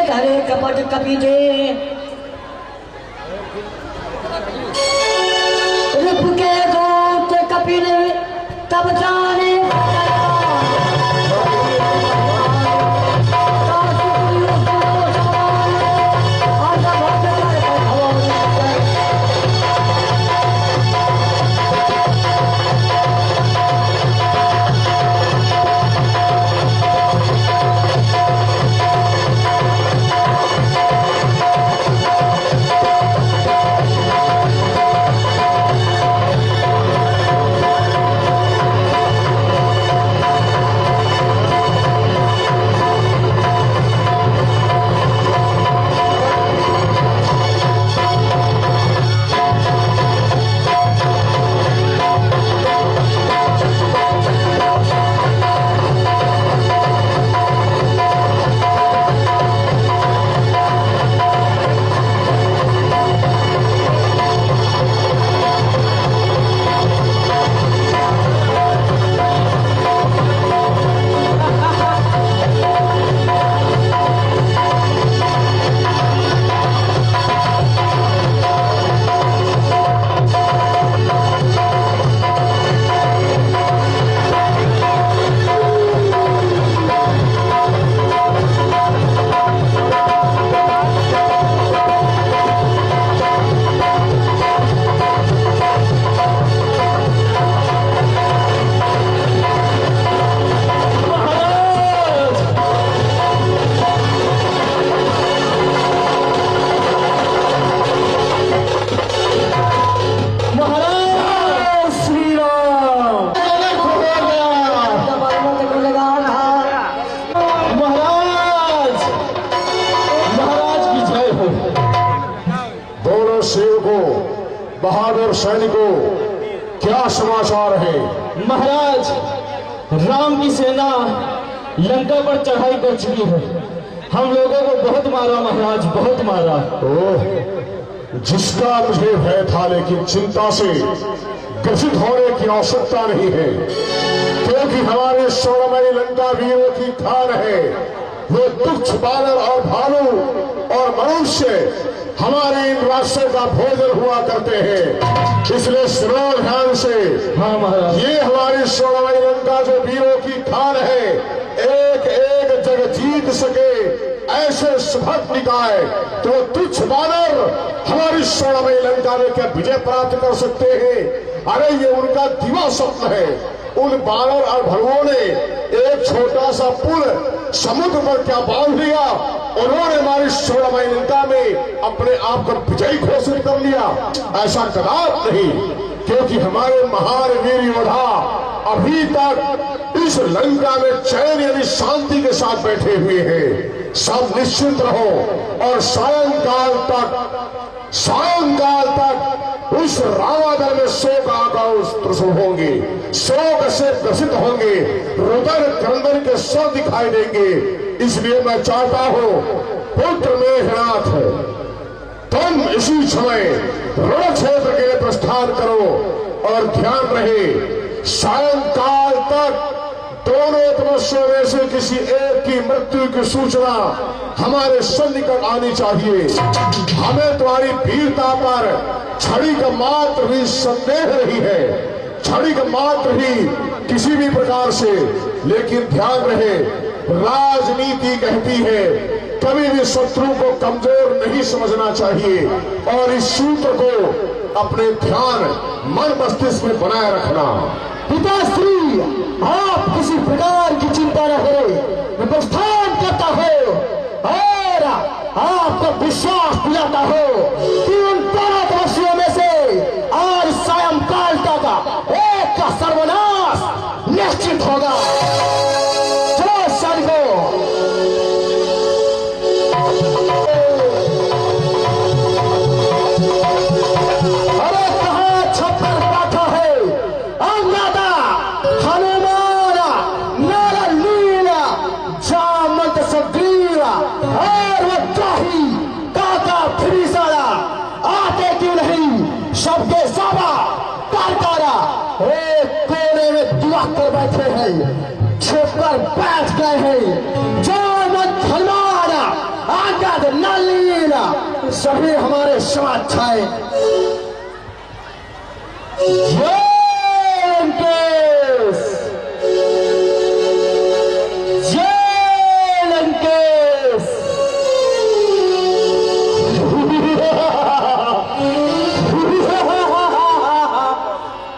धरे कपट कपीजे रूप के दूत कपिल तब जाने बहादुर सैनिकों, क्या समाचार है? महाराज, राम की सेना लंका पर चढ़ाई कर चुकी है। हम लोगों को बहुत मारा महाराज, बहुत मारा। ओह, जिसका मुझे भय था, लेकिन चिंता से ग्रसित होने की आवश्यकता नहीं है, क्योंकि हमारे स्वर्णमयी लंका वीरों की खान है। वो तुच्छ बानर और भालू और मनुष्य हमारे इन रास्ते का भोजन हुआ करते हैं। इसलिए सुनो ध्यान से। हाँ महाराज। ये हमारी स्वर्णमयी लंका जो वीरों की खान है, एक एक जग जीत सके ऐसे सुभग निकाय तो तुच्छ बानर हमारी स्वर्णमयी लंका में क्या विजय प्राप्त कर सकते हैं? अरे ये उनका दिवा स्वप्न है। उन बानर और भलुओं ने एक छोटा सा पुल समुद्र पर क्या बांध लिया, उन्होंने हमारी स्वर्णमयी लंका में अपने आप को विजयी घोषित कर लिया। ऐसा कदापि नहीं, क्योंकि हमारे महान वीर योद्धा अभी तक इस लंका में चैन यानी शांति के साथ बैठे हुए हैं। सब निश्चिंत रहो और सायंकाल तक उस रावण में शोक आकाश होंगे, शोक से ग्रसित होंगे, रुदन क्रंदन के स्वर दिखाई देंगे। इसलिए मैं चाहता हूं पुत्र मेघनाथ, तुम इसी समय रण क्षेत्र के लिए प्रस्थान करो और ध्यान रहे सायंकाल तक दोनों तपस्या में से किसी एक की मृत्यु की सूचना हमारे सन्निकट आनी चाहिए। हमें तुम्हारी वीरता पर छड़ी का मात्र भी संदेह नहीं है, छड़ी का मात्र ही किसी भी प्रकार से। लेकिन ध्यान रहे, राजनीति कहती है कभी भी शत्रु को कमजोर नहीं समझना चाहिए और इस सूत्र को अपने ध्यान मन मस्तिष्क में बनाए रखना। पिताश्री, आप किसी प्रकार की चिंता न करें, मैं प्रस्थान करता हूँ और आपको विश्वास दिलाता हूँ कि उन दोनों तपस्वियों में से आज सायंकाल तक एक का सर्वनाश निश्चित होगा। चलो सैनिकों, अरे कहाँ छप्पर बैठा है अंगादा हनुमान नारा लीला जामंत सदीरा और वो जाही काका फिरी सारा आते क्यों नहीं? सबके साबा कारकारा एक कोने में दुआ कर बैठे हैं, छुप कर बैठ गए हैं। जामंत हनुमान आगे सभी हमारे समाध्याय जय लंकेश, जय लंकेश।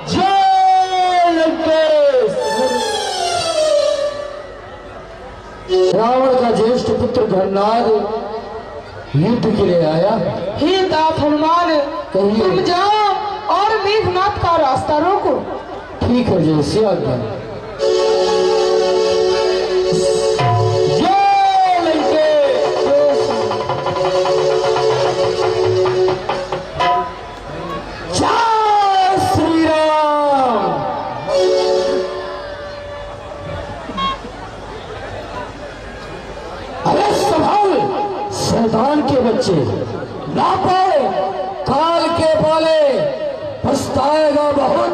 जय लंकेश। रावण का ज्येष्ठ पुत्र घरनाद युद्ध के लिए आया। हे तात हनुमान, कहिए। तुम जाओ और मेघनाथ का रास्ता रोको। ठीक है, जैसे आज्ञा। जय लंकेश। जय श्री राम। अरे संभल शैतान के बच्चे, ना पाए काल के पाले, पछताएगा बहुत,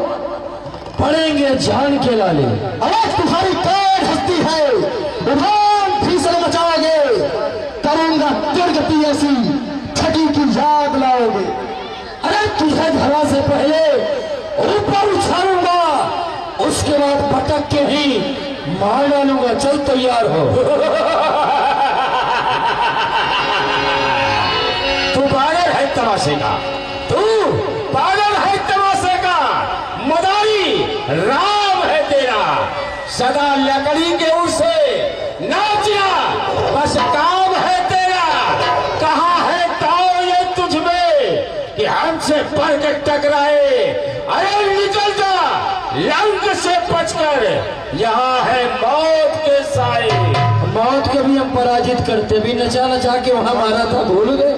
पड़ेंगे जान के लाले। अरे तुम्हारी कैद हस्ती है, उठान भीषण मचाओगे, करूंगा दुर्गति ऐसी, छठी की याद लाओगे। अरे तुझे धरा से पहले ऊपर उछालूंगा, उसके बाद पटक के ही मार डालूंगा। चल तैयार हो। तू पागल है तमाशे का, तू पागल है तमाशे का। मदारी राम है तेरा, सदा लकड़ी के उसे नाचना बस काम है तेरा। कहाँ है ताव ये तुझ में कि हमसे बढ़ के टकराए। अरे निकल जा लंक से बचकर, यहाँ है मौत के साए। मौत को भी हम पराजित करते, भी नचा नचा के वहां मारा था, भूल गए।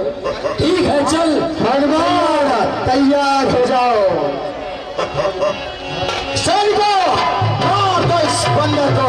ठीक है, चल हनुमान तैयार हो जाओ। सैनिकों, मार दो इस बंदर को।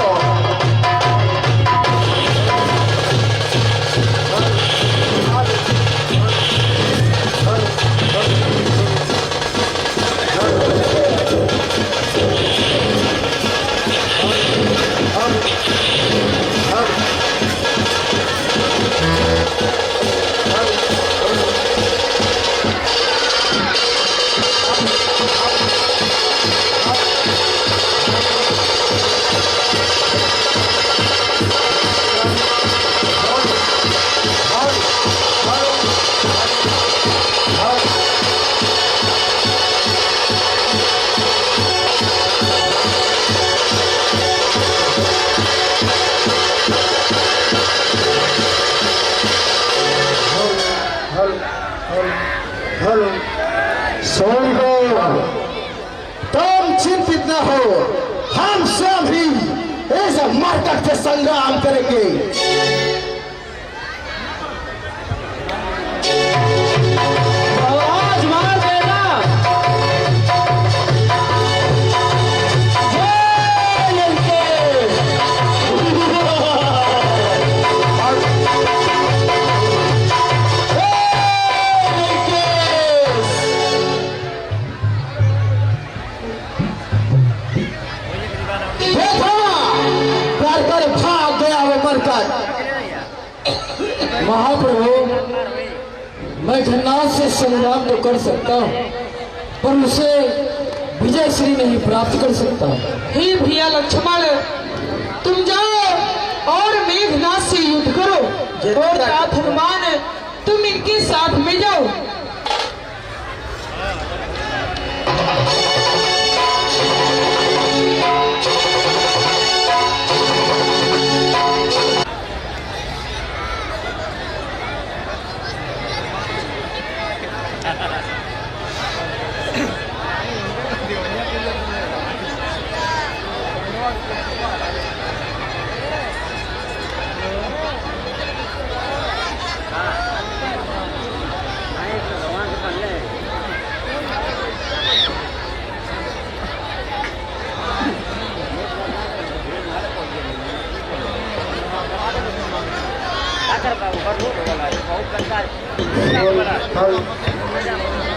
तुम चिंतित न हो, हम स्वयं ही इस मरकट से संग्राम करेंगे। आवाज मार देना। जय लंकेश। भाग गया वो मरकर। महाप्रभु, मैं घरनाद से संग्राम तो कर सकता हूँ, पर उसे विजय श्री नहीं प्राप्त कर सकता। हे भैया लक्ष्मण, तुम जाओ और मेघनाथ से युद्ध करो। और तात हनुमान, तुम इनके साथ में जाओ।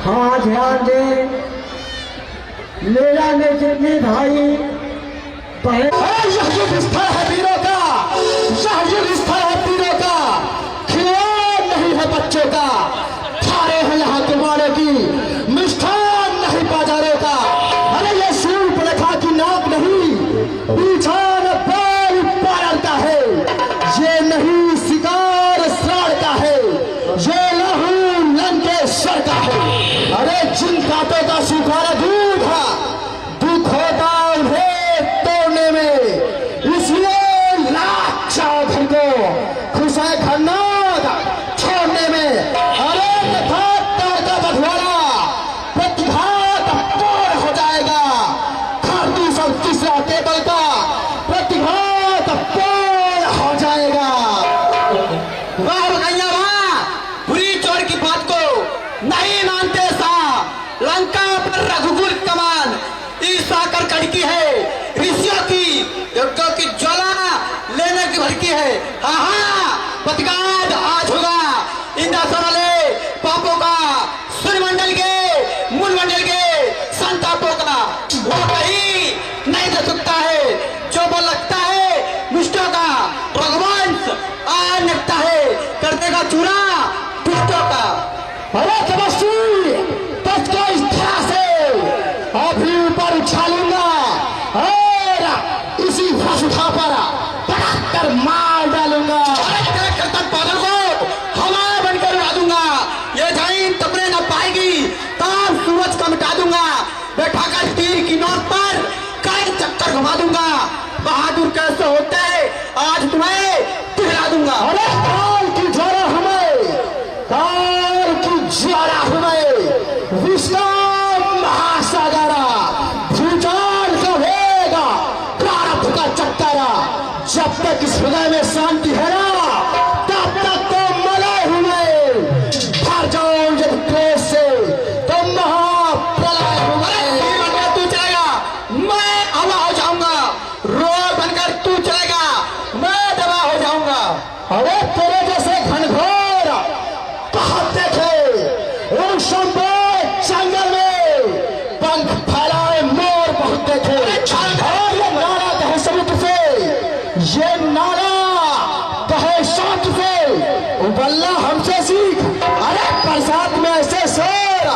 हाँ ध्यान दे, मेरा ने भाई यह युद्ध स्थल है वीरों का, यह युद्ध स्थल है वीरों का, खिलौना नहीं है बच्चों का। ये लहू लंकेश्वर का है। अरे जिन कांटों का सुखारा दूध है, दुख होता उन्हें तोड़ने में, इसलिए लाख चौधरी को खुश है खन्नाद छोड़ने में। अरे तार का बंटवारा प्रतिघात पूर्ण हो जाएगा। खाती सब तीसरा टेबल का प्रतिघात पूर्ण हो जाएगा। वाह भगैया वाह, बुरी चोर की बात को नहीं मानते सा। लंका पर रघुकुल कमान ईसा कर कड़की है, ऋषियों की यज्ञों की ज्वाला लेने की भड़की है। हाँ हाँ, प्रतिघात आज होगा इन वाले पापों का, सूर्यमंडल के मूलमंडल के संतापों का। वो कहीं नहीं दे सकता है जो वो लगता है मुष्टों का। रघुवंश आज लगता है करने का चूरा दुष्टों का। अरे तपस्वी, तुझको इस तरह से अभी ऊपर उछालूंगा और इसी वसुधा पर पटक कर मार डालूंगा। अरे तेरे कर्तव्य पागल को हवा बनकर उड़ा दूंगा। ये जमीन तपने न पाएगी, ताप सूरज को मिटा दूंगा। बैठाकर तीर की नोक पर कई चक्कर घुमा दूंगा। बहादुर कैसे होते हैं आज तुम्हें दिखला दूंगा। अरे काल की ज्वाला हमें, काल की ज्वाला हमें, विश्राम महासागरा, भूचाल का वेगा, प्रारब्ध का चक्करा। जब तक इस हृदय में शांति है ना, तब तक तो मले हुए भर जाओ जब क्रोध से, तो महाप्रलय अरे हुए। तीर बनकर तू चलेगा, मैं हवा हो जाऊंगा। रोग बनकर तू चलेगा, मैं दवा हो जाऊंगा। अरे तेरे जैसे घनघोर बहुत देखे उन संपूर्ण जंगल में, पंख फैलाए मोर बहुत देखे। और ये नारा कहे समुद्र से, ये नारा कहे समुद्र से, उबलना हमसे सीख। अरे बरसात में ऐसे शोर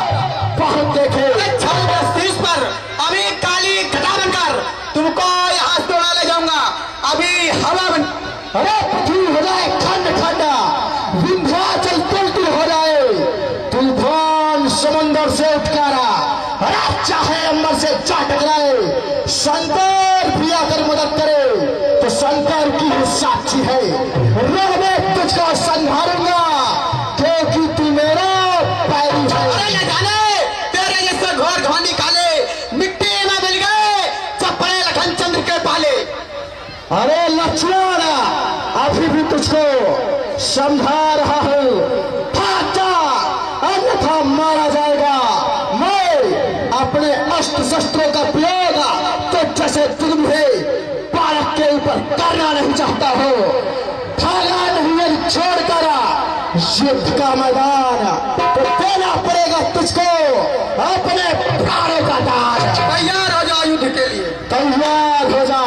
बहुत देखे। छल के शीश पर अभी काली घटा बनकर तुमको यहाँ से उड़ा ले जाऊंगा। अभी हवा बन अरे पृथ्वी हो जाए खंड खंड, विंध्याचल तुल तुल हो जाए, तूफान समंदर से उठकारा। अरे चाहे अंबर से जा टकराए, शंकर भी आकर मदद करे तो शंकर की ही साक्षी है। रोग में तुझको संभालूंगा क्योंकि तू मेरा पैरी है। अरे न जाने तेरे जैसे घोर घमंडी काले मिट्टी में मिल गए चप्पड़े लखन चंद्र के पाले। अरे लक्ष्मण, अभी भी तुझको समझा रहा हूं, भाग जा, अन्यथा मारा जाएगा। मैं अपने अस्त्र शस्त्रों का प्रयोग तो जैसे तुम है बालक के ऊपर करना नहीं चाहता हो। भागा नहीं है छोड़कर युद्ध का मैदान, तो देना पड़ेगा तुझको अपने प्राणों का दान। तैयार हो जाओ युद्ध के लिए। तैयार हो जा।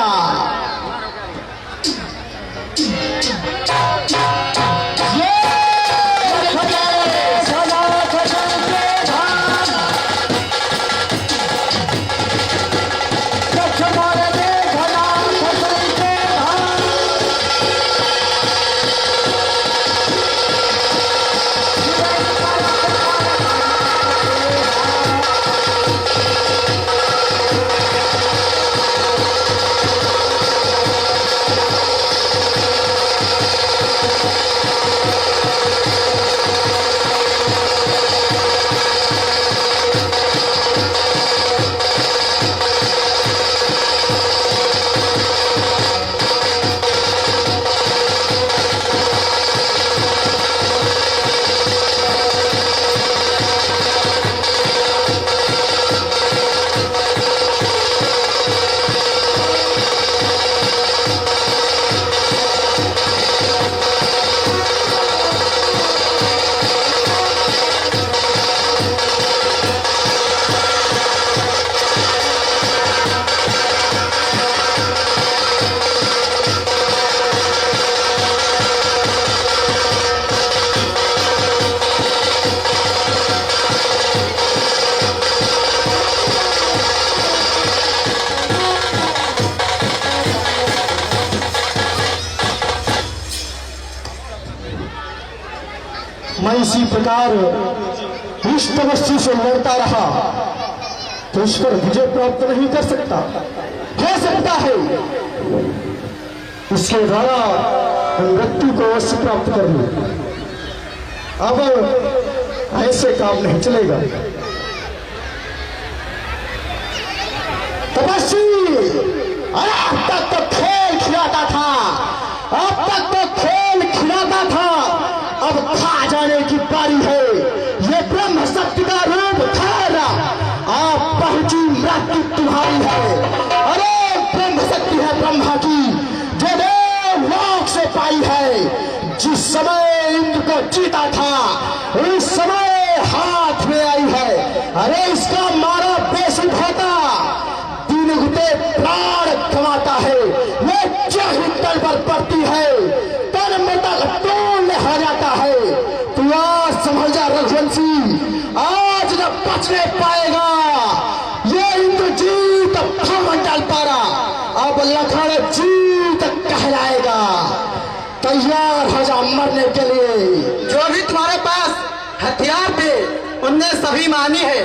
मैं इसी प्रकार इस तपस्वी से लड़ता रहा तो इस पर विजय प्राप्त नहीं कर सकता। हो सकता है इसके द्वारा मृत्यु को अवश्य प्राप्त कर लूं। अब ऐसे काम नहीं चलेगा। तपस्वी अब तक तो खेल खिलाता था, अब तक तो खेल खिलाता था, अब खा जाने की बारी है। ये ब्रह्म शक्ति का रूप था, आप पहुंची मृत्यु तुम्हारी है। अरे ब्रह्म शक्ति है ब्रह्मा की, जो देवलोक से पाई है। जिस समय इंद्र को जीता था उस समय हाथ में आई है। अरे इसका मारा बेसुध होता, दिन गुते प्राण कमाता है। ये चाहे तल पर पड़ती है, तन में तक तोड़ हो जाता है। तू आज समझ जा रघुवंशी, आज न बचने पाएगा ये इंद्रजीत भवमंडल पारा। अब लखन जीत कहलाएगा। तैयार हो जा मरने के लिए। जो भी तुम्हारे पास हथियार थे उनने सभी मानी है।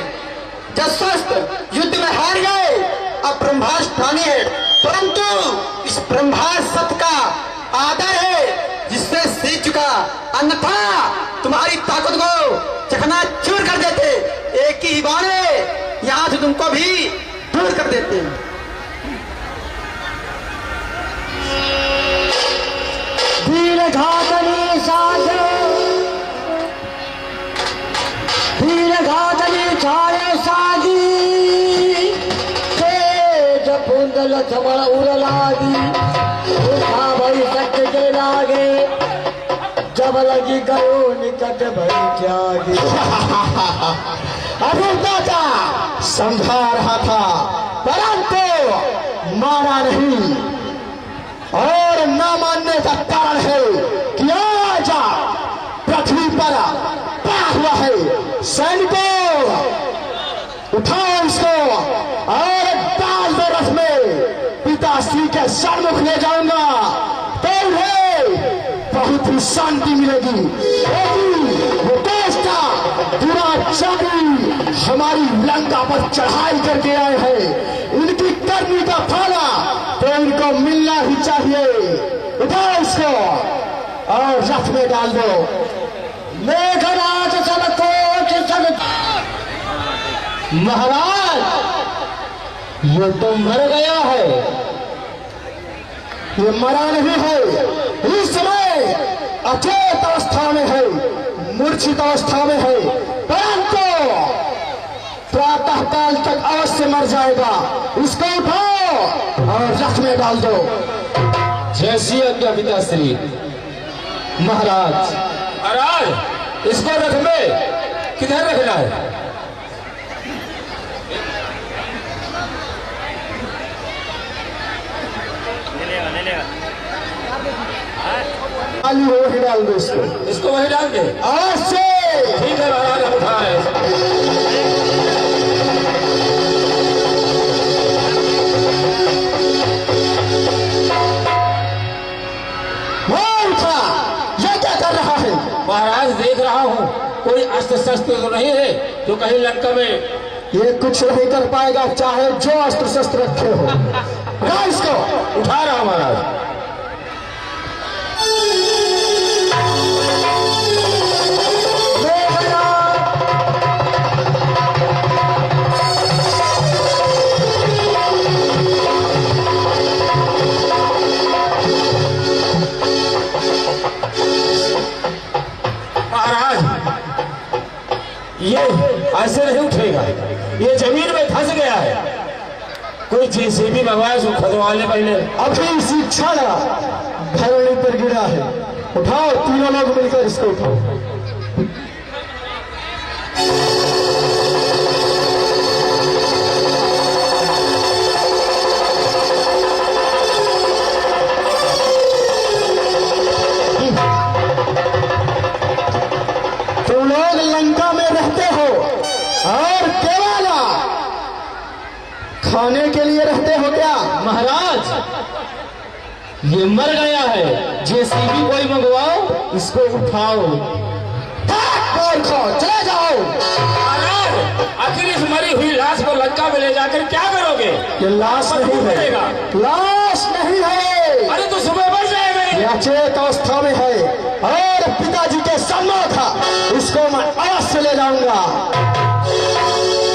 जस्वस्त युद्ध में हार गए, अब ब्रह्मास्त्र ठानी है, परंतु इस ब्रह्मास्त्र का आदर है जिससे सीख चुका, अन्यथा तुम्हारी ताकत को चकनाचूर कर देते। एक ही बाणे यहाँ से तुमको भी दूर कर देते। वीर घातनी साधे, वीर घातनी छाड़े साधी, तेज पुंदल समण उड़ लागी। उठा भई सत्य के लागे, जब लगी गयो निकट भई त्यागी। अभी दादा समझा रहा था परंतु माना नहीं, और न मानने का कारण है कि आज पृथ्वी पर पड़ा हुआ है। सैनिकों उठाओ इसको और डाल दो रथ में। पिताश्री के सन्मुख ले जाऊंगा तो उन्हें बहुत ही शांति मिलेगी। वो दोस्ता दुराचारी हमारी लंका पर चढ़ाई करके आए हैं, इनकी करनी का फाला तो इनको मिलना ही चाहिए। उठाओ इसको और रथ में डाल दो। मेघराज सब कोच सब। महाराज ये तो मर गया है, ये मरा नहीं है। इस समय अचेत अवस्था में है, मूर्छित अवस्था में है, परंतु प्रातः काल तक अवश्य मर जाएगा। इसको उठाओ और रथ में डाल दो। जैसी आज्ञा पिताश्री। महाराज महाराज इसको रथ में किधर रखना है? खाली वही डाल दो इसको। इसको वही डाल दे। अवश्य ठीक है महाराज, हम उठा रहे हैं। ये क्या कर रहा है? महाराज देख रहा हूँ कोई अस्त्र शस्त्र तो नहीं है जो कहीं लंका में। ये कुछ नहीं कर पाएगा चाहे जो अस्त्र शस्त्र रखे हो। उठा इसको। उठा रहा हूँ महाराज। ये ऐसे नहीं उठेगा, ये जमीन में फंस गया है। कोई जेसीबी मंगवाया उसको खुदवाने पहले। अभी इसी क्षण धरणी पर गिरा है। उठाओ तीनों लोग मिलकर इसको उठाओ। तुम लोग लंका में रहते हो और केवल खाने के लिए रहते हो क्या? महाराज ये मर गया है, जेसीबी कोई मंगवाओ, इसको उठाओ। आखिर इस मरी हुई लाश को लंका में ले जाकर क्या करोगे? ये लाश नहीं है, लाश नहीं है। अरे तो सुबह बच जाएगा। ये अचेत अवस्था में है और पिताजी के सामना था, इसको मैं आज से ले जाऊंगा।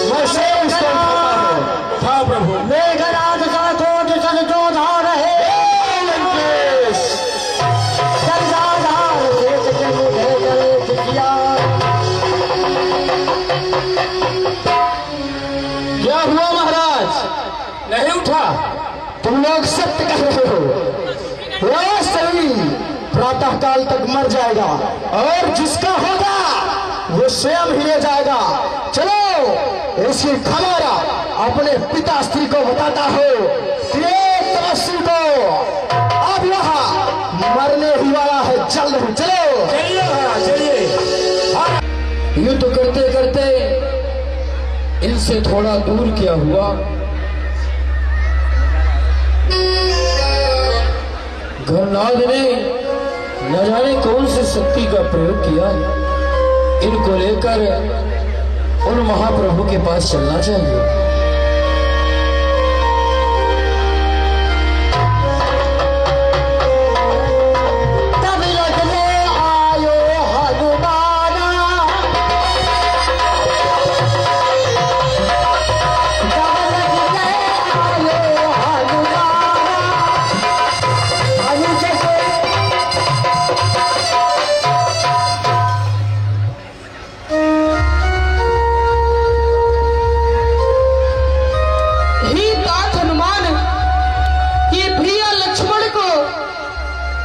मैं स्वयं इसको उठाता हूं। उठाओ प्रभु। मेघनाद सा कोट सन जो धार है, लंकेश, जलधाधार देश के मुझे जले चिकिया। क्या हुआ महाराज? नहीं उठा। तुम लोग सत्य कह रहे हो। वो सही प्रातः काल तक मर जाएगा और जिसका होगा वो स्वयं ही ले जाएगा। चलो इसकी खबर अपने पिता स्त्री को बताता हो कि एक तपस्वी को अब यहाँ मरने ही वाला है, जल्द ही चलो। चलिए महाराज चलिए। युद्ध करते करते इनसे थोड़ा दूर क्या हुआ, घरनाद ने न जाने कौन सी शक्ति का प्रयोग किया। इनको लेकर उन महाप्रभु के पास चलना चाहिए।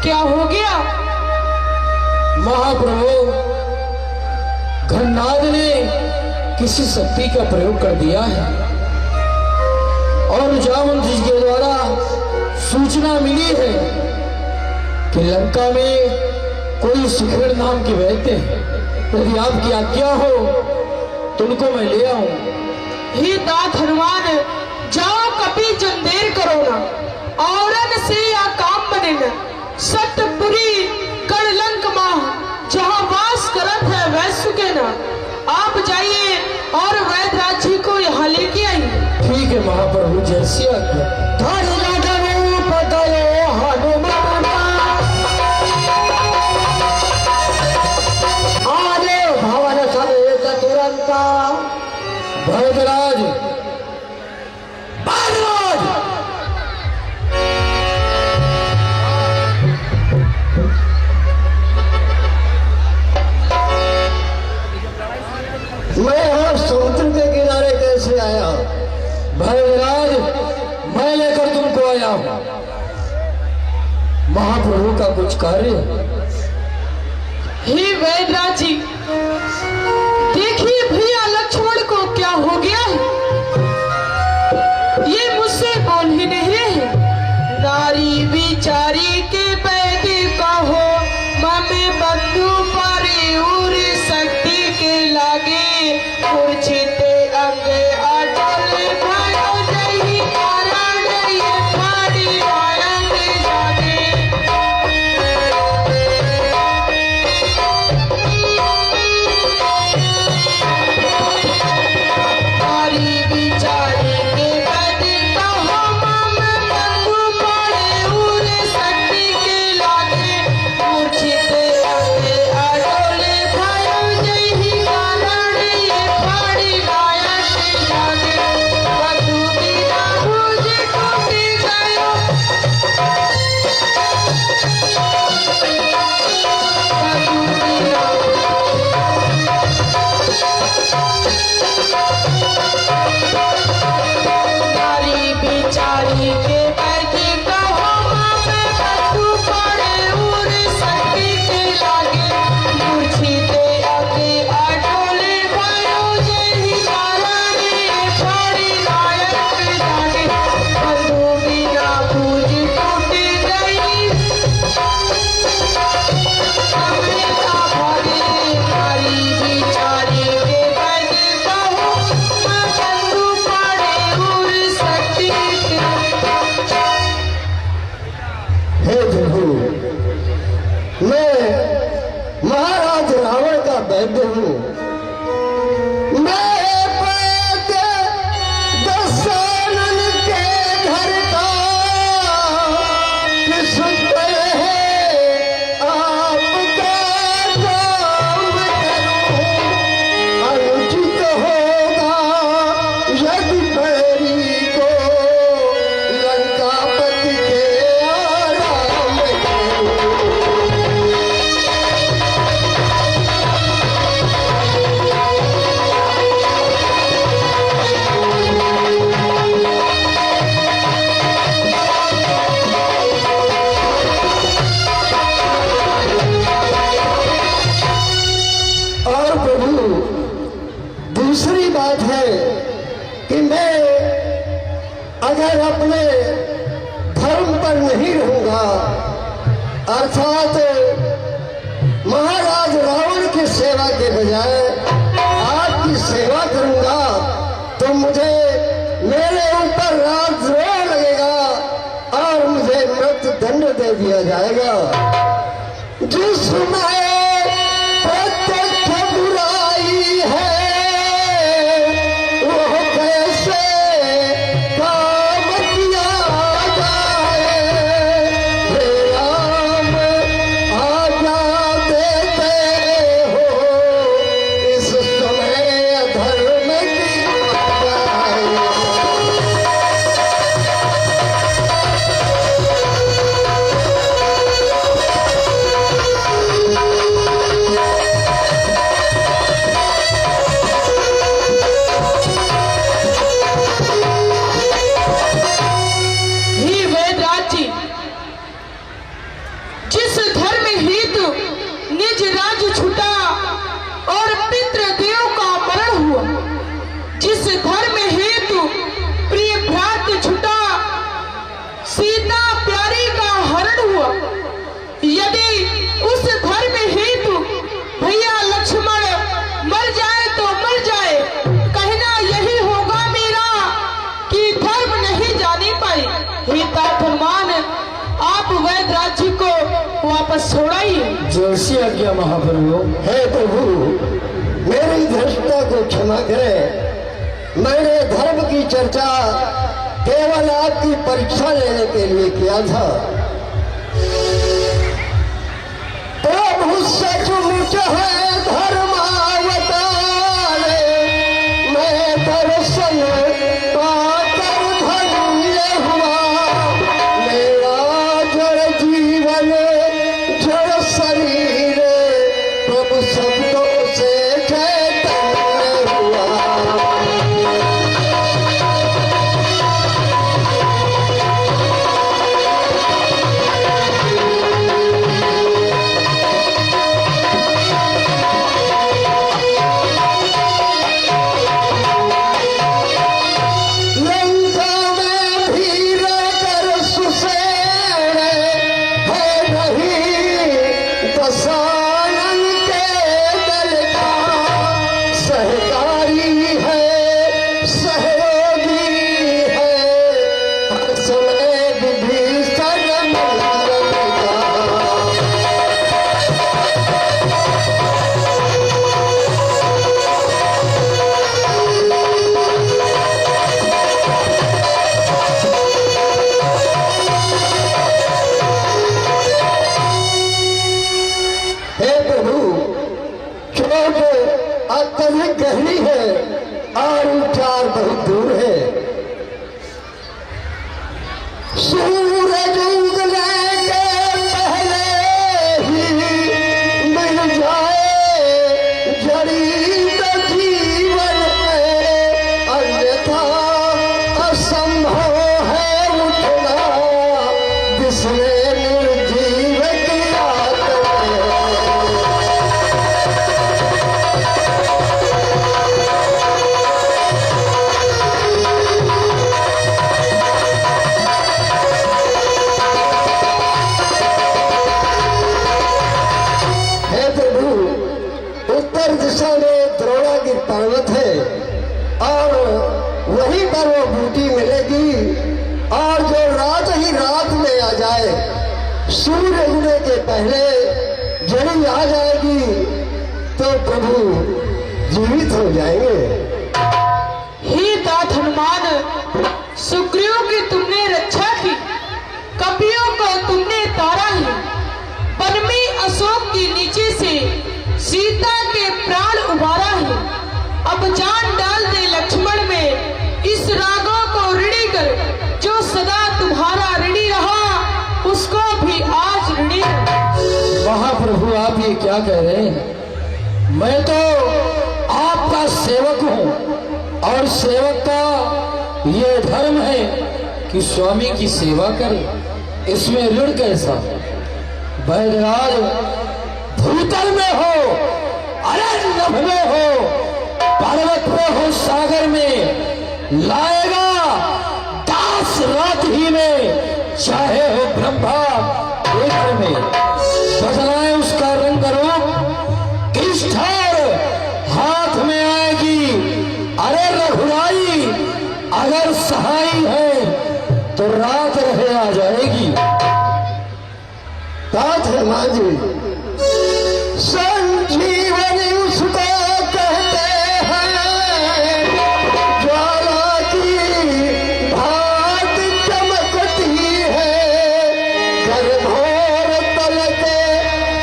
क्या हो गया? महाप्रभु, घरनाद ने किसी शक्ति का प्रयोग कर दिया है और जामुन जी के द्वारा सूचना मिली है कि लंका में कोई सुखेड़ नाम के वैद्य है। यदि आपकी आज्ञा हो तो उनको मैं ले आऊं। हे दात हनुमान, जाओ कपी जन देर करो ना, औरन से या काम बने न। सतपुरी कड़लंक माह जहाँ वास करत है वह सुखे ना। आप जाइए और वैद्यराज जी को यहाँ लेके आइए। ठीक है महाप्रभु, जैसी आज्ञा। आगे भवन समेत तुरंत भरतराज, मैं यहाँ समुद्र के किनारे कैसे आया? भरतराज, मैं लेकर तुमको आया हूं। महाप्रभु का कुछ कार्य। हे वैद्यराज जी, देखिए भैया लक्ष्मण को क्या हो गया है। ये मुझसे बोल ही नहीं रहे। नारी बिचारी के बैदी कहो, ममे बंधु पारी उर शक्ति के लागे। मूर्छिते अंगे अटल भयो जही कारण ये फाड़ी आयंग जागे। नारी बिचारी के बैदी कहो, ममे बंधु पारी उर शक्ति के लागे। मूर्छिते अंगे अटल भयो जही कारण ये फाड़ी आयंग जागे। बधु बिना भुज टूट गयो, बधु बिना नारी बिचारी के बैठी कहो, मामे बधु पड़े उर शक्ति के लागे। मूर्छिते अगे अटोले भयो जही कारण ये फाड़ी आयंग जागे। बधु बिना भुज टूट गई, अमृता भरे। नारी बिचारी के बैठी कहो, माँ बंधु पड़े उर शक्ति के। हे प्रभु, मैं महाराज रावण का वैद्य हूँ। मेरे पैर बात है कि मैं अगर अपने धर्म पर नहीं रहूंगा, अर्थात महाराज रावण की सेवा के बजाय आपकी सेवा करूंगा, तो मुझे मेरे ऊपर राजद्रोह लगेगा और मुझे मृत्यु दंड दे दिया जाएगा। जिसमें प्रत्यक्ष बुराई है वो कैसे काम किया जाए। हे राम आज्ञा देते हो, इस समय धर्म की जाए। ही वेदराज जी, जिस धर्म हेतु निज राज्य छूटा और पितृदेव का मरण हुआ, जिस धर्म हेतु प्रिय भ्रात छूटा, सीता प्यारी का हरण हुआ, यदि उस धर्म हेतु भैया लक्ष्मण मर जाए तो मर जाए, कहना यही होगा मेरा कि धर्म नहीं जानी पाई। हे तापमान, आप वैदराज जी को वापस छोड़ाइए। जैसी आज्ञा महाप्रभु। हे प्रभु, मेरी धृष्टता को क्षमा करें। मैंने धर्म की चर्चा केवल आपकी परीक्षा लेने के लिए किया था। प्रभु सचमुच है धर्मावतार, मैं दर्शन पाकर धन्य हुआ। मेरा जड़ जीवन जड़ शरीर प्रभु शब्दों से चैतन्य हुआ। लंका में भी रहकर सुसैन है नहीं दशानन के दल का। सहकारी है, सहयोगी है, हर समय विभीषण मंगल का। हे प्रभु, चोट अत्यधिक गहरी है और उपचार बहुत दूर है। सूरज उगने के पहले ही मिल जाए जड़ी तो जीवन में, अन्यथा असंभव है उठना जिसमें निर्जीव की आत्मा है। हे प्रभु, उत्तर दिशा में द्रोणागिरि पर्वत है और वहीं पर वो बूटी मिलेगी, और जो रात ही रात में आ जाए, सूर्य उगने के पहले जड़ी आ जाएगी, तो प्रभु जीवित हो जाएंगे। हे तात हनुमान, सुग्रीव की तुमने रक्षा की, कपियों को तुमने तारा ही, वन में अशोक के नीचे से सीता के प्राण उबारा है। अब जान डाल दे लक्ष्मण में इस रागों को ऋणी कर, जो सदा तुम्हारा ऋणी रहा उसको भी आज ऋणी कर। महाप्रभु, आप ये क्या कह रहे हैं? मैं तो आपका सेवक हूँ और सेवक का ये धर्म है कि स्वामी की सेवा करे, इसमें ऋण कैसा? वैदराज भूतल में हो, अरण्य में हो, पर्वत पे हो सागर में लाएगा, दास रात ही में चाहे हो ब्रह्मा एक घर में। बदलाए उसका रंग रूप किस ठार हाथ में आएगी। अरे रघुराई अगर सहाई है तो रात रहे आ जाएगी। बात है मां जी, संजीवनी उसको कहते हैं, ज्वाला की भात चमकती है, घरघोर तलक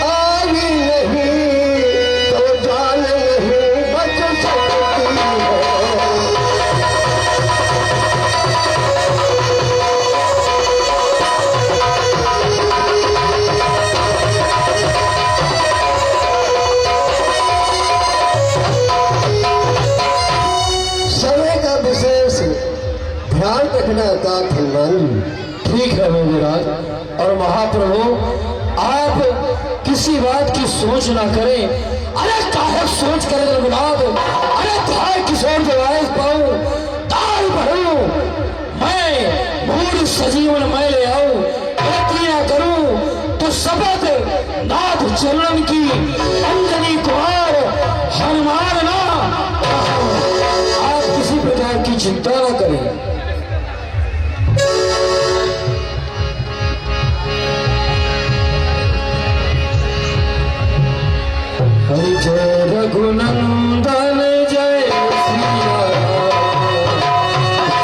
आवी नहीं तो जान नहीं बच सकती है। समय का विशेष ध्यान रखना था हनुमान। ठीक है मेघराज। और महाप्रभु आप किसी बात की सोच ना करें। अरे काहे सोच करें रघुनाथ। अरे धाय किशोर जवाइस पाऊं दाल भरूं, मैं मूल सजीवन मैं ले आऊं, यात्रियां करूं तो शपथ नाथ चरण की अंजनी कुमार हनुमान ना। आप किसी प्रकार की चिंता ना करें। हरि जय रघुनंदन जय सिया राम,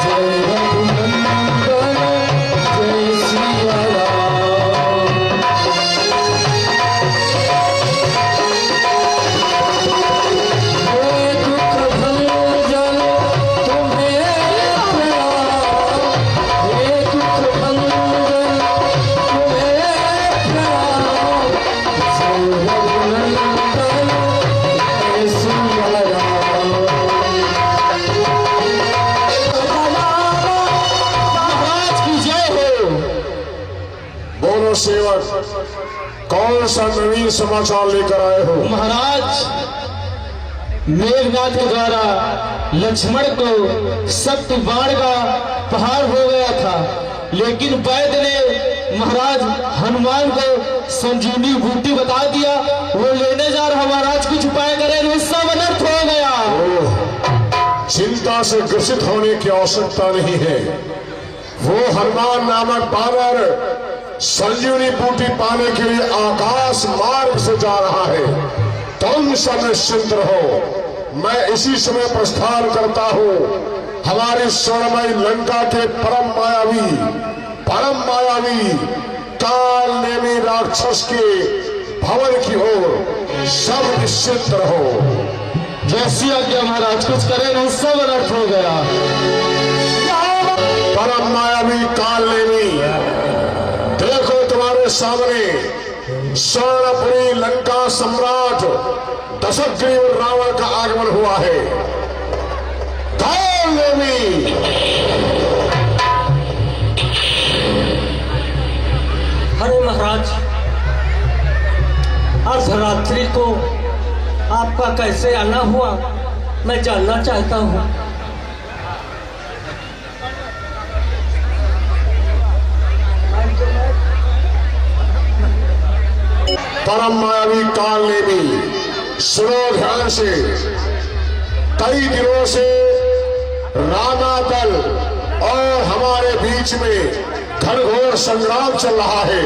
जय रघुनंदन जय सिया राम। हे दुख भंजन तुम्हें प्रणाम, हे दुख भंजन तुम्हें प्रणाम, जय रघुनंदन जय सिया राम। महाराज की जय हो। बोलो सेवक, कौन सा नवीन समाचार लेकर आए हो? महाराज मेघनाथ के द्वारा लक्ष्मण को सप्त बाण का प्रहार हो गया था, लेकिन वैद्य ने महाराज हनुमान को संजीवनी बूटी बता दिया, वो लेने जा रहा। महाराज कुछ उपाय करें, उसका अनर्थ हो गया। चिंता से ग्रसित होने की आवश्यकता नहीं है। वो हनुमान नामक बानर संजीवनी बूटी पाने के लिए आकाश मार्ग से जा रहा है। तुम सब निश्चिंत रहो, मैं इसी समय प्रस्थान करता हूँ हमारी स्वर्णमयी लंका के परम मायावी काल नेमी राक्षस के भवन की ओर। सब निश्चिंत रहो। जैसी आज्ञा महाराज, कुछ करें नहीं, सब अनर्थ हो गया। परम मायावी काल नेमी, देखो तुम्हारे सामने स्वर्णपुरी लंका सम्राट दशग्रीव रावण का आगमन हुआ है। काल नेमी, अरे महाराज, अर्धरात्रि को आपका कैसे आना हुआ, मैं जानना चाहता हूँ। परम मायावी काल नेमी, सुनो ध्यान से। कई दिनों से रामादल और हमारे बीच में घनघोर संग्राम चल रहा है।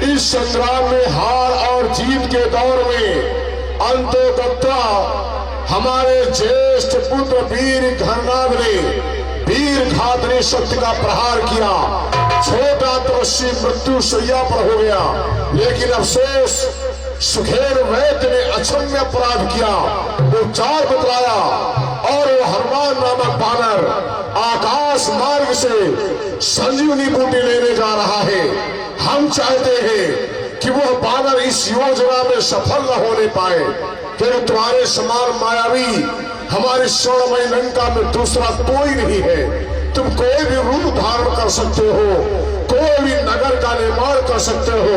इस संग्राम में हार और जीत के दौर में अंतोगत्वा हमारे ज्येष्ठ पुत्र वीर घरनाद ने वीर घातनी शक्ति का प्रहार किया। छोटा तपस्वी मृत्यु शैया पर हो गया, लेकिन अफसोस सुखेर वैद्य ने अक्षम्य अपराध किया। वो चार बतलाया और वो हनुमान नामक बानर आकाश मार्ग से संजीवनी बूटी लेने जा रहा है। हम चाहते हैं कि वह बानर इस योजना में सफल न होने पाए, क्योंकि तुम्हारे समान मायावी हमारी स्वर्णमयी लंका में दूसरा कोई नहीं है। तुम कोई भी रूप धारण कर सकते हो, कोई भी नगर का निर्माण कर सकते हो।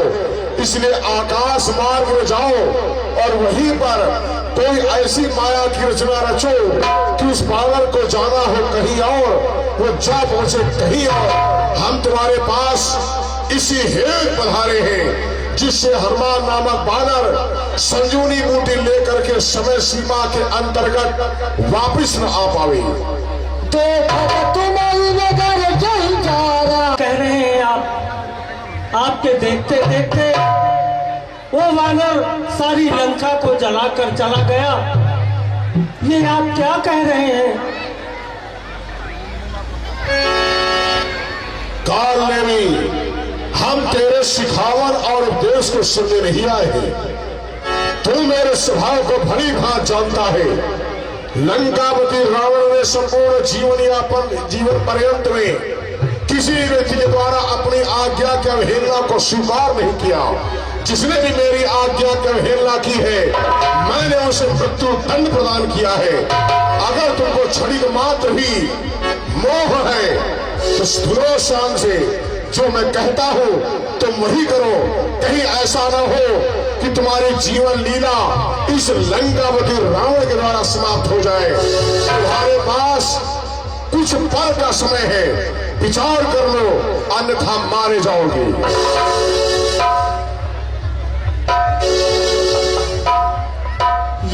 इसलिए आकाश मार्ग में जाओ और वहीं पर कोई ऐसी माया की रचना रचो कि उस बानर को जाना हो कहीं और, वो जा पहुंचे कहीं और। हम तुम्हारे पास इसी हेतु पधारे हैं जिससे हनुमान नामक बानर संजीवनी बूटी लेकर के समय सीमा के अंतर्गत वापिस न आ पावे। कह रहे हैं आपके देखते देखते वो वानर सारी लंका को जलाकर चला गया। ये आप क्या कह रहे हैं? काल ने भी हम तेरे सिखावन और उपदेश को सुनने नहीं आए हैं। तू मेरे स्वभाव को भली भांति जानता है। लंकापति रावण ने संपूर्ण जीवन पर्यंत में किसी व्यक्ति के द्वारा अपनी आज्ञा की अवहेलना को स्वीकार नहीं किया। जिसने भी मेरी आज्ञा की अवहेलना की है मैंने उसे मृत्यु दंड प्रदान किया है। अगर तुमको क्षणिक मात्र भी मोह है तो सुनो शान से जो मैं कहता हूं तुम वही करो। कहीं ऐसा ना हो कि तुम्हारी जीवन लीला इस लंकापति रावण के द्वारा समाप्त हो जाए। तुम्हारे पास कुछ पल का समय है, विचार कर लो अन्यथा मारे जाओगे।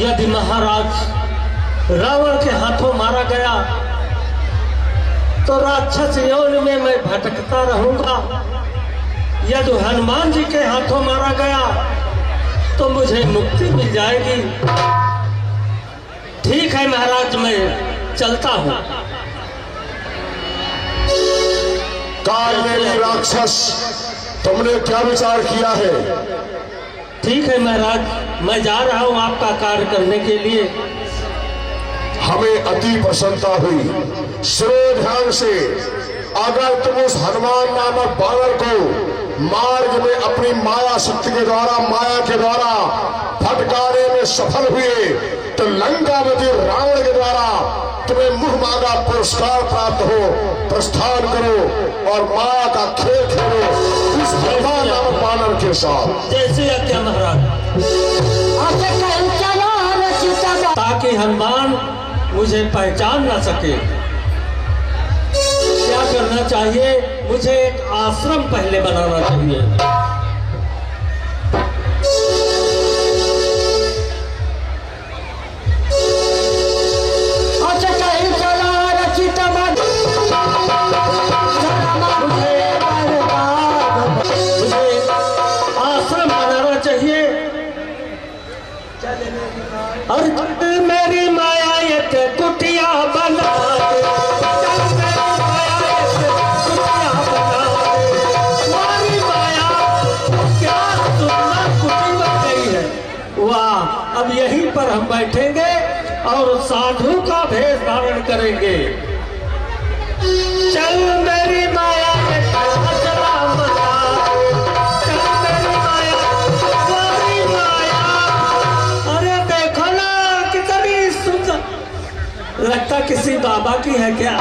यदि महाराज रावण के हाथों मारा गया तो राक्षस यौन में मैं भटकता रहूंगा। यदि हनुमान जी के हाथों मारा गया तो मुझे मुक्ति मिल जाएगी। ठीक है महाराज, मैं चलता हूं। काल ने भी राक्षस तुमने क्या विचार किया है? ठीक है महाराज, मैं जा रहा हूं आपका कार्य करने के लिए। हमें अति प्रसन्नता हुई। सुनो ध्यान से, अगर तुम उस हनुमान नामक बानर को मार्ग में अपनी माया शक्ति के द्वारा भटकाने में सफल हुए तो लंकापति रावण के द्वारा तुम्हें मुंह मांगा पुरस्कार प्राप्त हो। प्रस्थान करो और माया का खेल खेलो इस हनुमान नामक बानर के साथ। जैसे आज्ञा महाराज। ताकि हनुमान मुझे पहचान ना सके। क्या करना चाहिए? मुझे एक आश्रम पहले बनाना चाहिए। और मेरी माया एक कुटिया बना दे, मेरी माया क्या सुंदर कुटी बन गई है। वाह, अब यहीं पर हम बैठेंगे और साधु का भेष धारण करेंगे। चल मेरी माया लगता किसी बाबा की है क्या?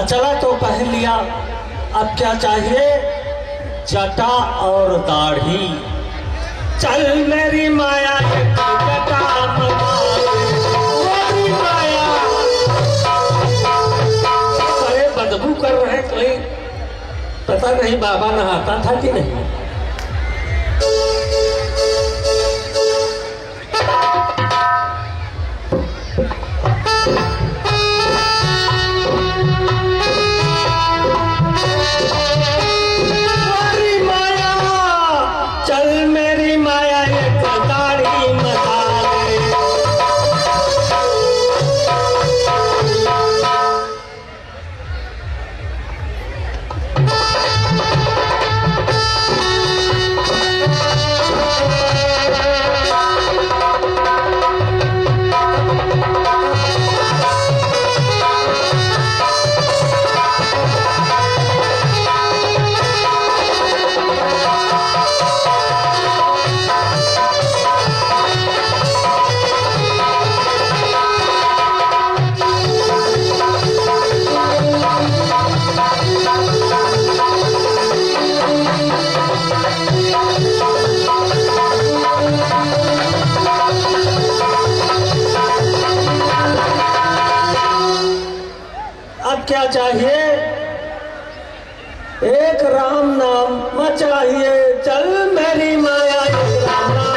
चला तो पहन लिया, अब क्या चाहिए? जटा और दाढ़ी। चल मेरी माया जटा मेरी माया। अरे बदबू कर रहे कोई, पता नहीं बाबा नहाता था कि नहीं। अब क्या चाहिए? एक राम नाम चाहिए, चल मेरी माया एक राम नाम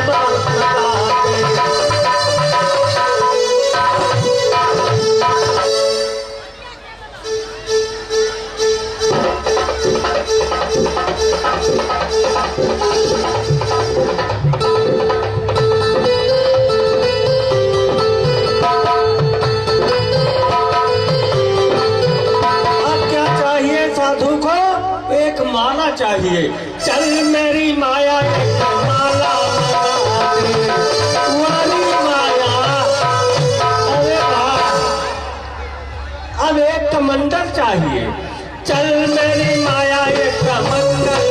एक माला चाहिए, चल मेरी माया एक माला वाली माया। अरे अब एक कमंडल चाहिए, चल मेरी माया एक कमंडल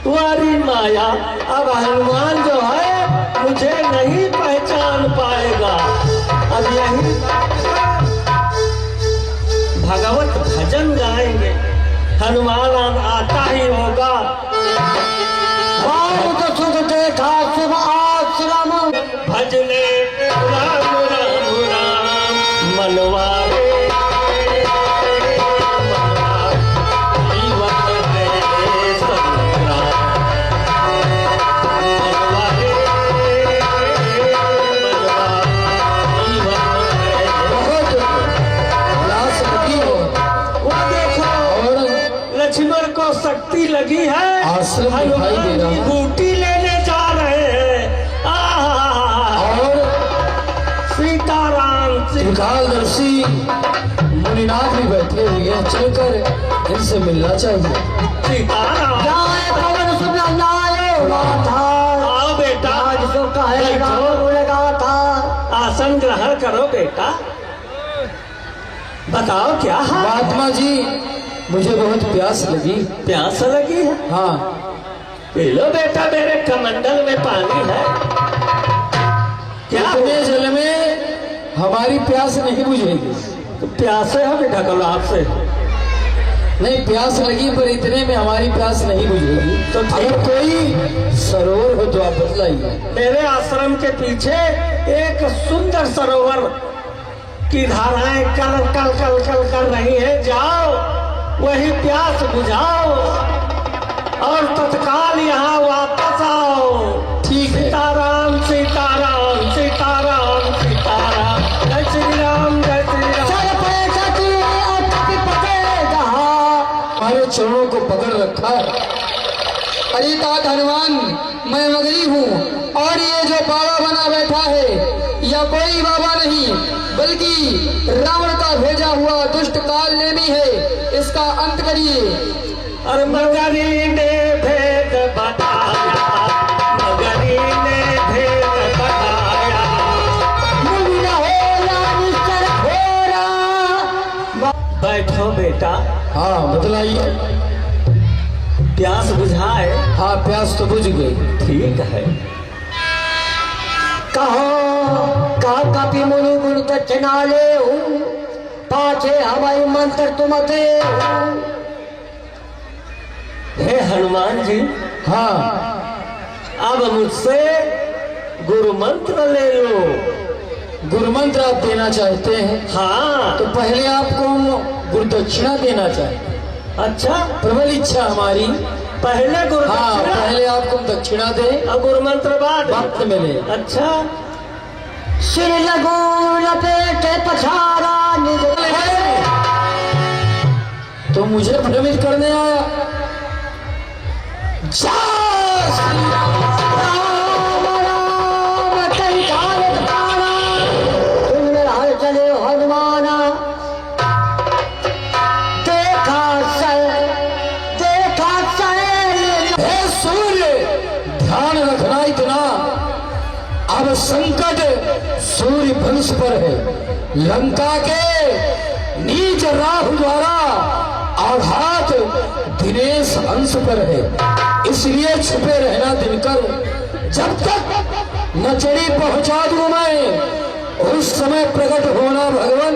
वाली माया। अब हनुमान जो है मुझे नहीं पहचान पाएगा। अब यही भगवत भजन गाएंगे, हनुमान आता ही होगा। तो सुख देखा शुभ आश्रम, भजने राम राम राम मनवारे शक्ति लगी है, आश्रम दिखाई दे रहा है, बूटी लेने जा रहे हैं। और सीताराम त्रिकालदर्शी मुनिनाथ भी बैठे हुए हैं, चलकर इनसे मिलना चाहिए। सीताराम आओ बेटा, आसन ग्रहण करो बेटा। बताओ क्या है? महात्मा जी मुझे बहुत प्यास लगी। प्यास लगी है? हाँ। पी लो बेटा, मेरे कमंडल में पानी है। क्या इतने जल में हमारी प्यास नहीं बुझेगी। तो प्यासे हो बेटा कल आपसे? नहीं, प्यास लगी पर इतने में हमारी प्यास नहीं बुझेगी। तो अगर कोई सरोवर हो तो आप बतलाइए। मेरे आश्रम के पीछे एक सुंदर सरोवर की धाराएं कल कल कल कल कर रही है, जाओ वही प्यास बुझाओ और तत्काल यहाँ वापस आओ। ठीक है। सीताराम सीताराम सीताराम सीताराम, जय श्री राम जय श्री राम। हमारे चरणों को पकड़ रखा है। अरे तात हनुमान, मैं मगरी हूँ और ये जो बाबा बना बैठा है या कोई बाबा नहीं बल्कि रावण का भेजा हुआ दुष्ट काल नेमी है। इसका अंत करिए। और मगरी ने भेद बताया, मगरी ने भेद बताया, बैठो बेटा। हाँ बतलाइए। प्यास बुझाए? हाँ प्यास तो बुझ गई। ठीक है। कहो का कपि मुनि गुरु दक्षिणा ले हूँ, पाछे हमारी मंत्र तुम दे। हे हनुमान जी, हाँ अब मुझसे गुरु मंत्र ले लो। गुरु मंत्र आप देना चाहते हैं? हाँ। तो पहले आपको हम गुरु दक्षिणा देना चाहते हैं। अच्छा, प्रबल इच्छा हमारी। पहले गुरु हाँ दक्षिणा? पहले आपको हम दक्षिणा दें और गुरु मंत्र बाद वक्त मिले। अच्छा। सिर लगो लपेटे पछारा निज। तो मुझे भ्रमित करने आया। जय श्री राम। राम राम कई कालत पारा, तुम मेरा हल चले हनुमाना। देखा हे सूर्य, ध्यान रखना इतना, अब संकट सूर्य वंश पर है। लंका के नीच राहु द्वारा आघात दिनेश अंश पर है। इसलिए छुपे रहना दिनकर। जब तक न चढ़ी पहुंचा दूं मैं, उस समय प्रकट होना भगवान,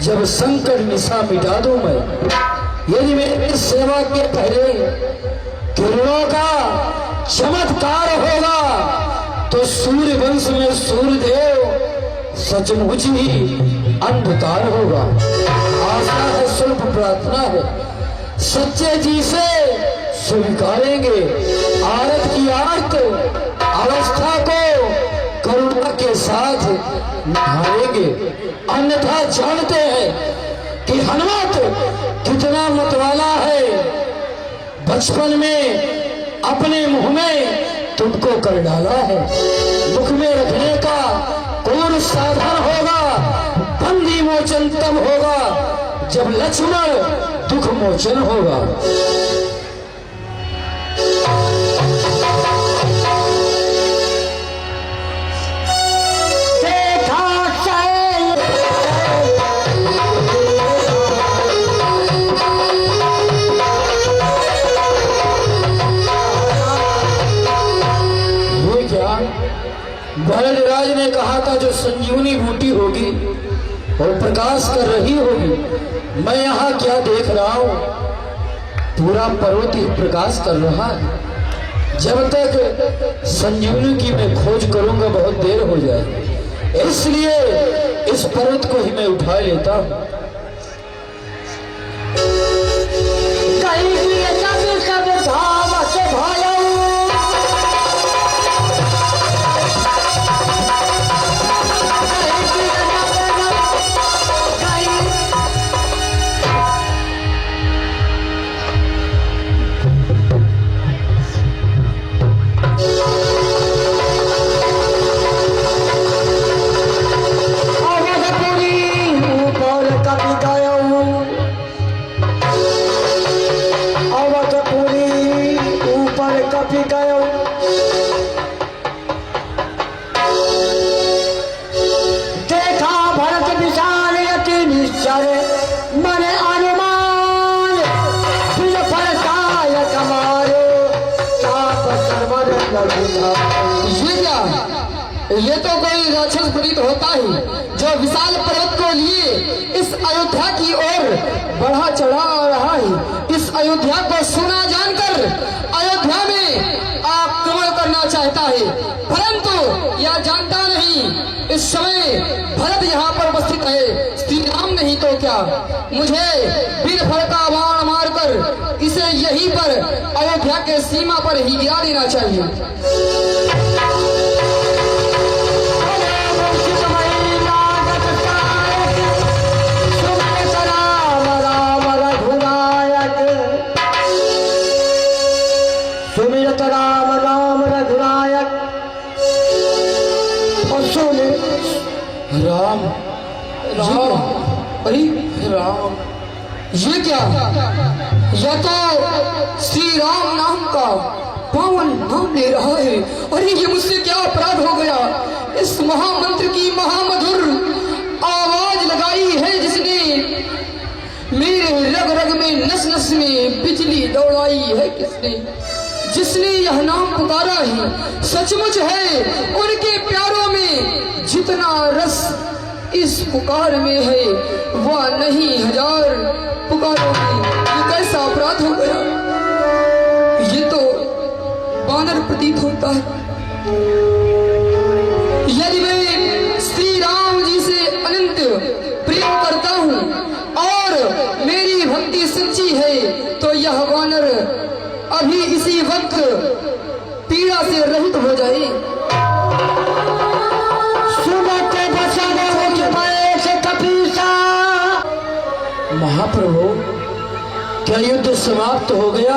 जब संकट निशा मिटा दूं मैं। यदि मेरी सेवा के पहले किरणों का चमत्कार होगा तो सूर्य वंश में सूर्यदेव सचमुच ही अंधकार होगा। आशा है, स्वल्प प्रार्थना है, सच्चे जी से स्वीकारेंगे। आरत की आर्त अवस्था को करुणा के साथ निभाएंगे। अन्यथा जानते हैं कि हनुमत कितना मतवाला है। बचपन में अपने मुंह में तुमको कर डाला है। मुख में रखने का कौन साधन होगा? बंदी मोचन तब होगा जब लक्ष्मण दुख मोचन होगा। भरतराज ने कहा था जो संजीवनी बूटी होगी और प्रकाश कर रही होगी। मैं यहाँ क्या देख रहा हूँ? पूरा पर्वत ही प्रकाश कर रहा है। जब तक संजीवनी की मैं खोज करूंगा बहुत देर हो जाए, इसलिए इस पर्वत को ही मैं उठा लेता हूँ। ये तो कोई राक्षस प्रतीत होता है जो विशाल पर्वत को लिए इस अयोध्या की ओर बढ़ा चढ़ा आ रहा है। इस अयोध्या को सुना जानकर अयोध्या में आक्रमण करना चाहता है, परंतु यह जानता नहीं इस समय भरत यहाँ पर उपस्थित है, श्री राम नहीं तो क्या। मुझे वीर भरत का बाण मारकर इसे यहीं पर अयोध्या के सीमा पर ही गिरा देना चाहिए। सुमिरत राम राम रघुनायक। राम राम, अरे राम, ये क्या? यह तो श्री राम नाम का पावन नाम ले रहा है। अरे ये मुझसे क्या अपराध हो गया? इस महामंत्र की महामधुर आवाज लगाई है जिसने मेरे रग रग में नस नस में बिजली दौड़ाई है किसने? जिसने यह नाम पुकारा है सचमुच है उनके प्यारों में जितना रस इस पुकार में है वह नहीं हजार पुकारों में। ये कैसा अपराध हो गया? ये तो वानर प्रतीत होता है। यदि मैं श्री राम जी से अनंत प्रेम करता हूँ और मेरी भक्ति सच्ची है तो यह वानर अभी इसी वक्त पीड़ा से रहित हो जाए। महाप्रभु, क्या युद्ध समाप्त हो गया?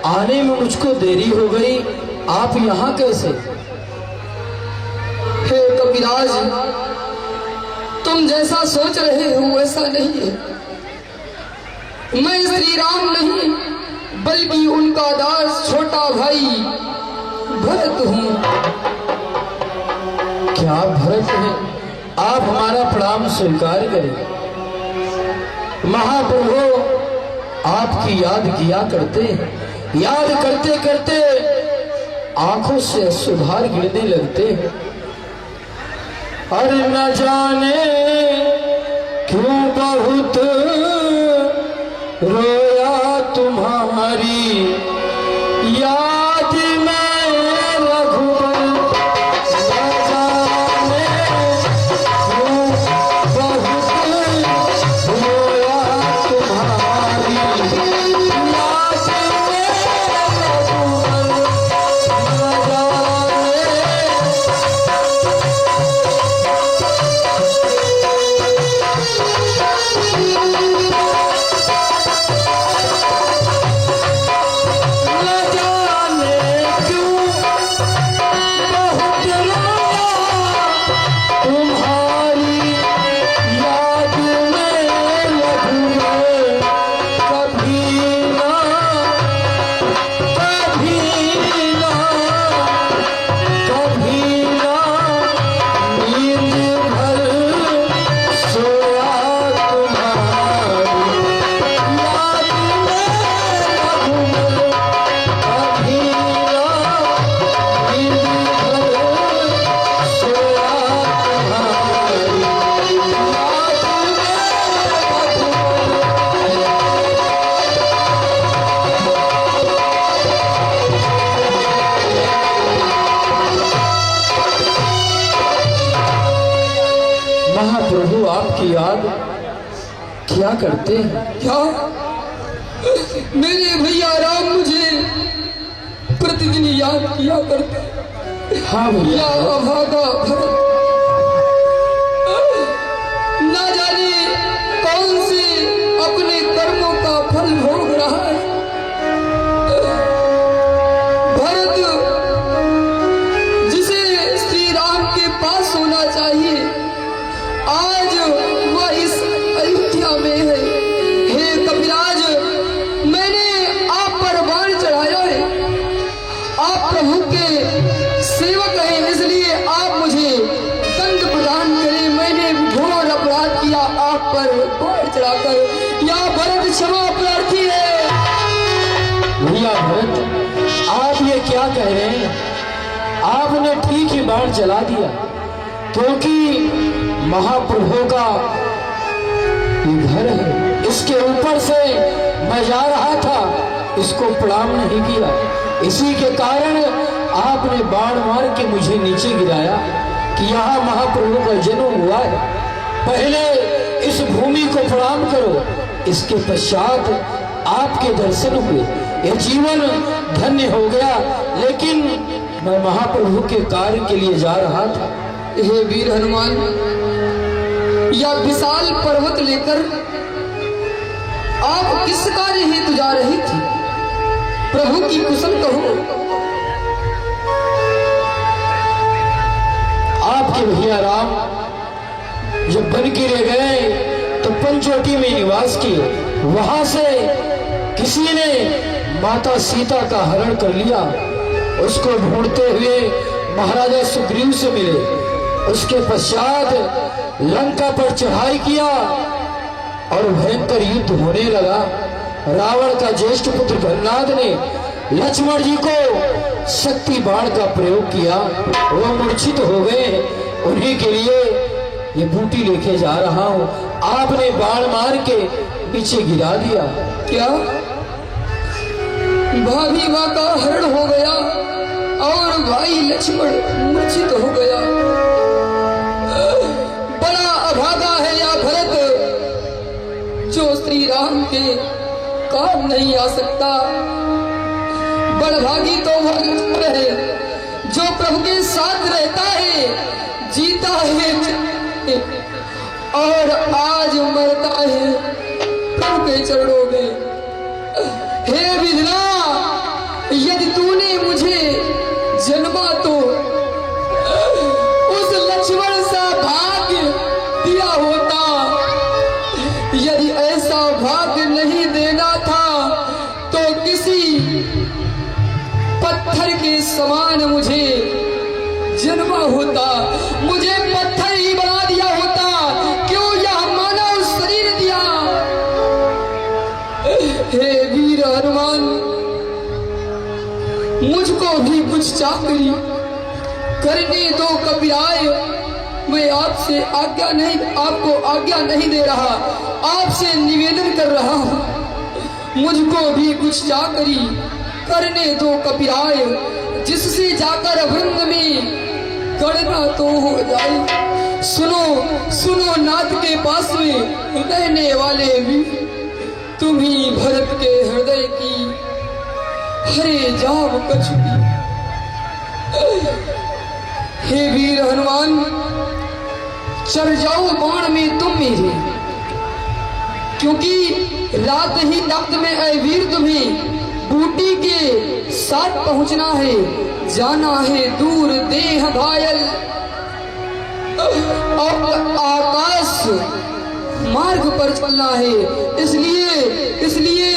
आने में मुझको देरी हो गई, आप यहाँ कैसे? हे कपिराज, तुम जैसा सोच रहे हो वैसा नहीं है। मैं श्री राम नहीं बल्कि उनका दास छोटा भाई भरत हूँ। क्या आप भरत हैं? आप हमारा प्रणाम स्वीकार करें। महाप्रभु, आपकी याद किया करते हैं, याद करते करते आंखों से सुधार गिरने लगते हैं। अरे न जाने क्यों बहुत रोया तुम्हारी याद में रघुबर, न जाने क्यों बहुत बाप की याद क्या करते हैं? क्या मेरे भैया राम मुझे प्रतिदिन याद किया करते? हाँ भैया। या अभागा भरत ना जाने कौन से अपने कर्मों का फल भोग रहा है। भरत जिसे श्री राम के पास होना चाहिए, आज वह इस अयोध्या में है। हे कपिराज, मैंने आप पर बाण चढ़ाया है। आप प्रभु के सेवक हैं, इसलिए आप मुझे दंड प्रदान करें। मैंने घोर अपराध किया, आप पर बाण चढ़ाकर। या भरत क्षमा प्रार्थी है। भैया भरत, आप ये क्या कह रहे हैं? आपने ठीक ही बाण चला दिया, क्योंकि महाप्रभु का ये घर है, इसके ऊपर से मैं जा रहा था, इसको प्रणाम नहीं किया, इसी के कारण आपने बाण मार के मुझे नीचे गिराया कि यहाँ महाप्रभु का जन्म हुआ है। पहले इस भूमि को प्रणाम करो, इसके पश्चात आपके दर्शन हुए, यह जीवन धन्य हो गया। लेकिन मैं महाप्रभु के कार्य के लिए जा रहा था। हे वीर हनुमान, या विशाल पर्वत लेकर आप किस कार्य हेतु जा रही थी? प्रभु की कुशल कहो। आपके भैया राम जब बनगिरे गए तो पंचवटी में निवास किए, वहां से किसी ने माता सीता का हरण कर लिया। उसको ढूंढते हुए महाराजा सुग्रीव से मिले। उसके पश्चात लंका पर चढ़ाई किया और भयंकर युद्ध होने लगा। रावण का ज्येष्ठ पुत्र भरनाद ने लक्ष्मण जी को शक्ति बाण का प्रयोग किया, वो मूर्छित हो गए। उन्हीं के लिए ये बूटी लेके जा रहा हूँ। आपने बाण मार के पीछे गिरा दिया। क्या भाभी माँ का हरण हो गया और भाई लक्ष्मण मूर्छित हो गया? बड़ा अभागा है या भरत, जो श्री राम के काम नहीं आ सकता। बड़भागी तो वह लक्ष्मण है जो प्रभु के साथ रहता है, जीता है और आज मरता है प्रभु के चरणों में। हे विधना, यदि तूने मुझे जन्मा तो उस लक्ष्मण सा भाग्य दिया होता। यदि ऐसा भाग्य नहीं देना था तो किसी पत्थर के समान मुझे जन्मा होता, मुझे पत्थर ही बना दिया होता। क्यों यह मानव शरीर दिया? हे वीर हनुमान, मुझको भी कुछ चाकरी करने दो कपिराय। मैं आपसे आपको आज्ञा नहीं दे रहा, आपसे निवेदन कर रहा हूँ। मुझको भी कुछ चाकरी करने दो कपिराय, जिससे जाकर वृंद में गणना तो हो जाए। सुनो सुनो, नाथ के पास में रहने वाले भी तुम ही भरत के हृदय की हरे जाव कछुई। हे वीर हनुमान, चढ़ जाओ बाण में तुम मेरे, क्योंकि रात ही रात में ऐ वीर तुम्हें बूटी के साथ पहुंचना है। जाना है दूर देह घायल और आकाश मार्ग पर चलना है। इसलिए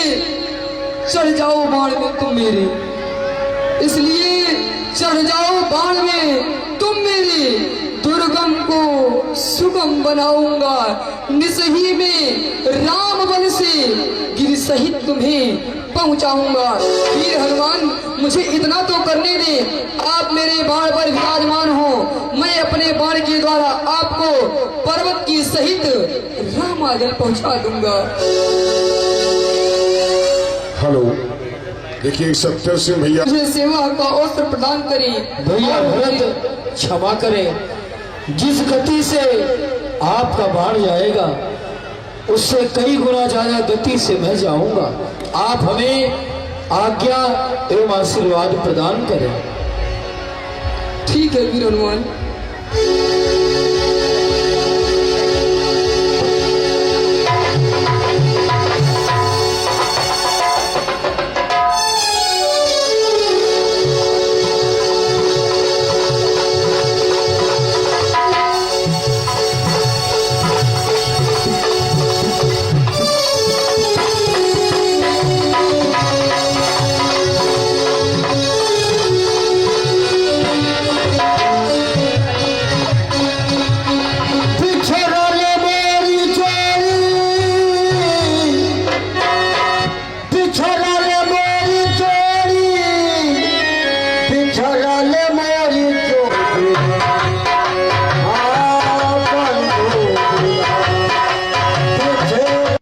चढ़ जाओ बाण में तुम मेरे, इसलिए चढ़ जाओ बाण में तुम मेरे। दुर्गम को सुगम बनाऊंगा, निसही में राम बल से गिर सहित तुम्हें पहुंचाऊंगा। वीर हनुमान, मुझे इतना तो करने दे, आप मेरे बाण पर विराजमान हो। मैं अपने बाण के द्वारा आपको पर्वत की सहित रामागल पहुंचा दूंगा। हेलो, देखिए सत्य सिंह भैया, मुझे सेवा का अवसर प्रदान करें। भैया भरत क्षमा करें, जिस गति से आपका बाढ़ जाएगा उससे कई गुना ज्यादा गति से मैं जाऊंगा। आप हमें आज्ञा एवं आशीर्वाद प्रदान करें। ठीक है वीर हनुमान।